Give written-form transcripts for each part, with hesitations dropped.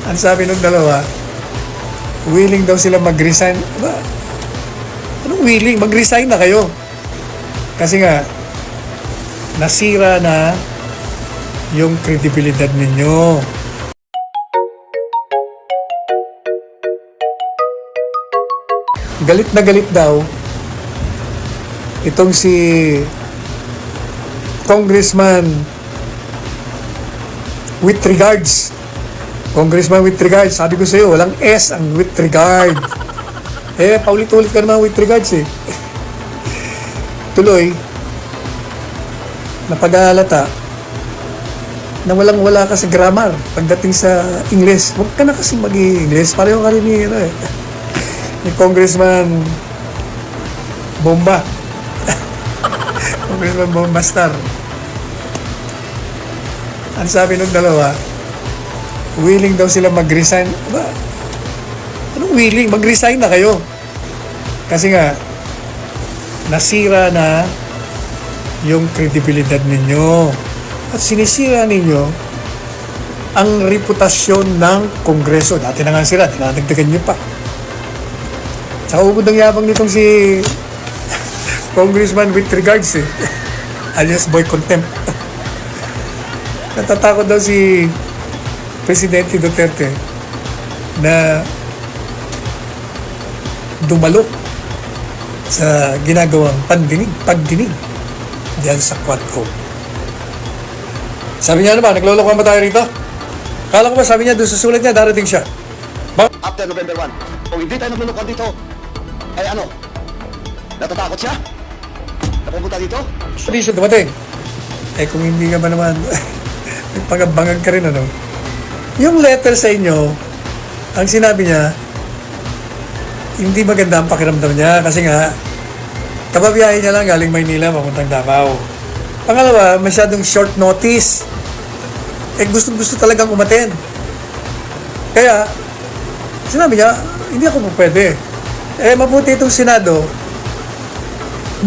Ang sabi ng dalawa, willing daw sila mag-resign. Aba, anong willing? Mag-resign na kayo. Kasi nga, nasira na yung kredibilidad ninyo. Galit na galit daw itong si Congressman with regards. Congressman with regards. Sabi ko sa iyo, walang S ang with regard. Paulit-ulit ka naman with regards eh. Tuloy, napag-aalata na walang-wala ka sa grammar pagdating sa English. Huwag ka na kasi mag-English. Pareho ka rin ni Congressman Bomba. Congressman Bomba Star. Ang sabi ng dalawa, willing daw sila mag-resign. Aba, anong willing? Mag-resign na kayo. Kasi nga, nasira na yung kredibilidad ninyo. At sinisira ninyo ang reputasyon ng Kongreso. Dati na nga sila, dinadagdagan nyo pa. Sa ubod ng yabang nitong si Congressman with regards alias Boy Contempt. Natatakot daw si Presidente Duterte na dumalo sa ginagawang pagdinig diyan sa Quadcom. Sabi niya naman, naglolokohan ba tayo rito? Kala ko ba sabi niya doon sa sulat niya, darating siya. After November 1, kung hindi tayo naglulukohan dito, ay ano? Natatakot siya? Napupunta dito? Hindi siya dumating. Kung hindi ka ba naman, pag-abangan ka rin, ano? Yung letter sa inyo, ang sinabi niya, hindi maganda ang pakiramdam niya kasi nga, kababiyahe niya lang galing Maynila, papuntang Davao. Pangalawa, masyadong short notice. Gusto talagang umattend. Kaya, sinabi niya, hindi ako po pwede. Mabuti itong Senado,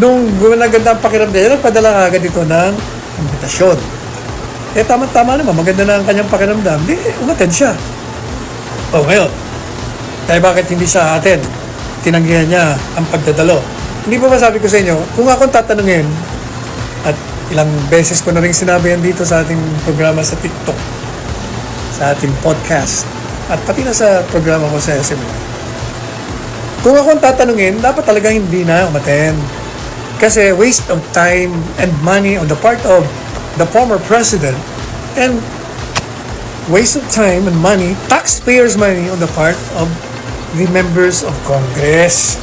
nung gumaganda ang pakiramdam niya, nagpadala agad ito ng imbitasyon. Tama-tama naman, maganda na ang kanyang pakiramdam, di, umattend siya. Ngayon, kaya bakit hindi siya atin? Tinanggihan niya ang pagdadalo. Hindi ba sabi ko sa inyo, kung akong tatanungin, at ilang beses ko na rin sinabi yan dito sa ating programa sa TikTok, sa ating podcast, at pati na sa programa ko sa SMN. Kung akong tatanungin, dapat talaga hindi na umattend. Kasi waste of time and money on the part of the former president and waste of time and money, taxpayers' money on the part of the members of Congress.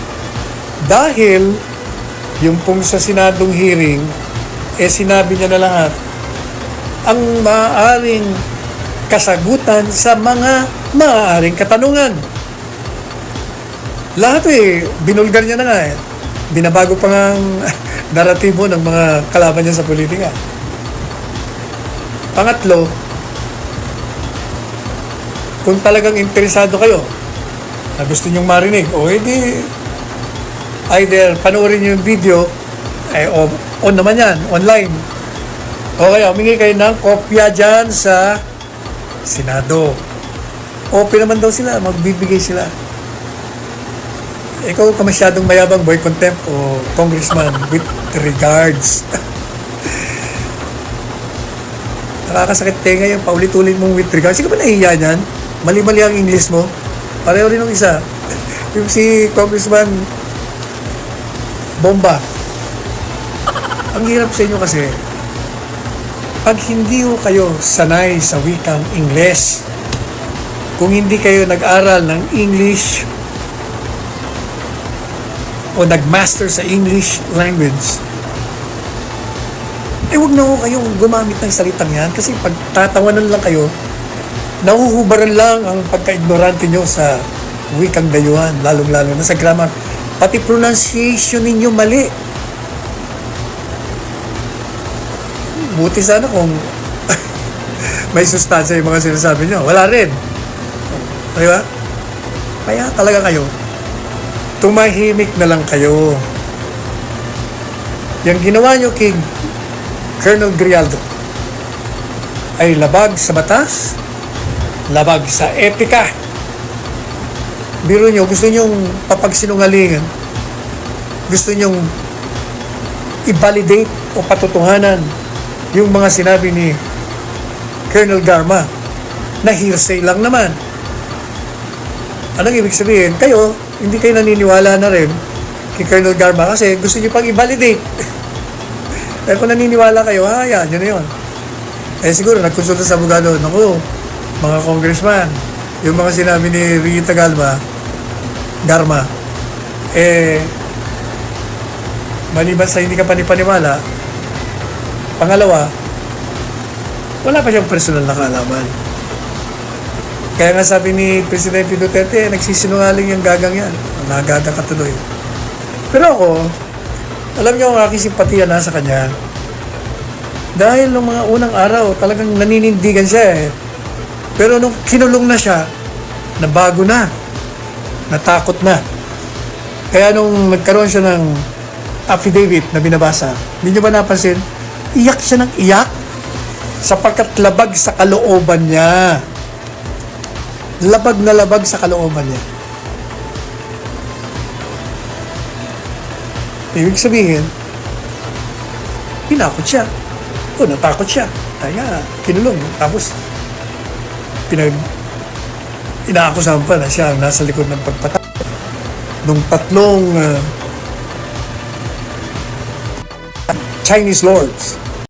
Dahil yung pong sa Senadong hearing, sinabi niya na lahat ang maaaring kasagutan sa mga maaaring katanungan. Lahat binulgar niya na nga Binabago pa nga ang naratibo ng mga kalaban niya sa politika. Pangatlo, kung talagang interesado kayo na gusto nyong marinig, edi either panoorin nyo yung video, on naman yan, online. O kaya, humingi kayo ng kopya dyan sa Senado. Open naman daw sila, magbibigay sila. Ikaw ka masyadong mayabang, Boy Contempt o Congressman with regards. Nakakasakit tenga yung paulit-ulit mong with regards. Hindi ka ba nahihiya niyan? Mali-mali ang English mo. Pareho rin ng isa. Yung si Congressman Bomba. Ang hirap sa inyo kasi, pag hindi kayo sanay sa wikang English, kung hindi kayo nag-aral ng English o nag-master sa English language, huwag na ho kayong gumamit ng salitang yan kasi pag tatawanan lang kayo, nahuhubaran lang ang pagka-ignorante nyo sa wikang dayuhan, lalong-lalo na sa grammar. Pati pronunciation ninyo mali. Buti sana kung may sustansya yung mga sinasabi nyo. Wala rin. Diba? Kaya talaga kayo, tumahimik na lang kayo. Yung ginawa nyo kay Colonel Grialdo ay labag sa batas labag sa etika. Biro nyo, gusto nyong papagsinungalingan, gusto nyong i-validate o patutuhanan yung mga sinabi ni Colonel Garma na hearsay lang naman. Anong ibig sabihin? Kayo, hindi kayo naniniwala na rin kay Colonel Garma kasi gusto nyo pang i-validate. Eh kung naniniwala kayo, yan, yun na yun. Eh siguro, nagkonsulta sa abogado, naku, mga congressman, yung mga sinabi ni Rita Garma, maliban sa hindi ka panipaniwala, pangalawa, wala pa siyang personal na kaalaman. Kaya nga sabi ni Presidente Duterte, nagsisinungaling yung gagang yan. Nagaga katuloy. Pero ako, alam niyo ang aking simpatiya nasa kanya. Dahil nung mga unang araw, talagang naninindigan siya eh. Pero nung kinulong na siya, nabago na. Natakot na. Kaya nung nagkaroon siya ng affidavit na binabasa, hindi niyo ba napansin? Iyak siya ng iyak sapagkat labag sa kalooban niya. Labag na labag sa kalooban niya. Ibig sabihin, pinakot siya. O, natakot siya. Kaya kinulong. Tapos, inaakusahan pa na siya ang nasa likod ng pagpatay. Nung tatlong Chinese lords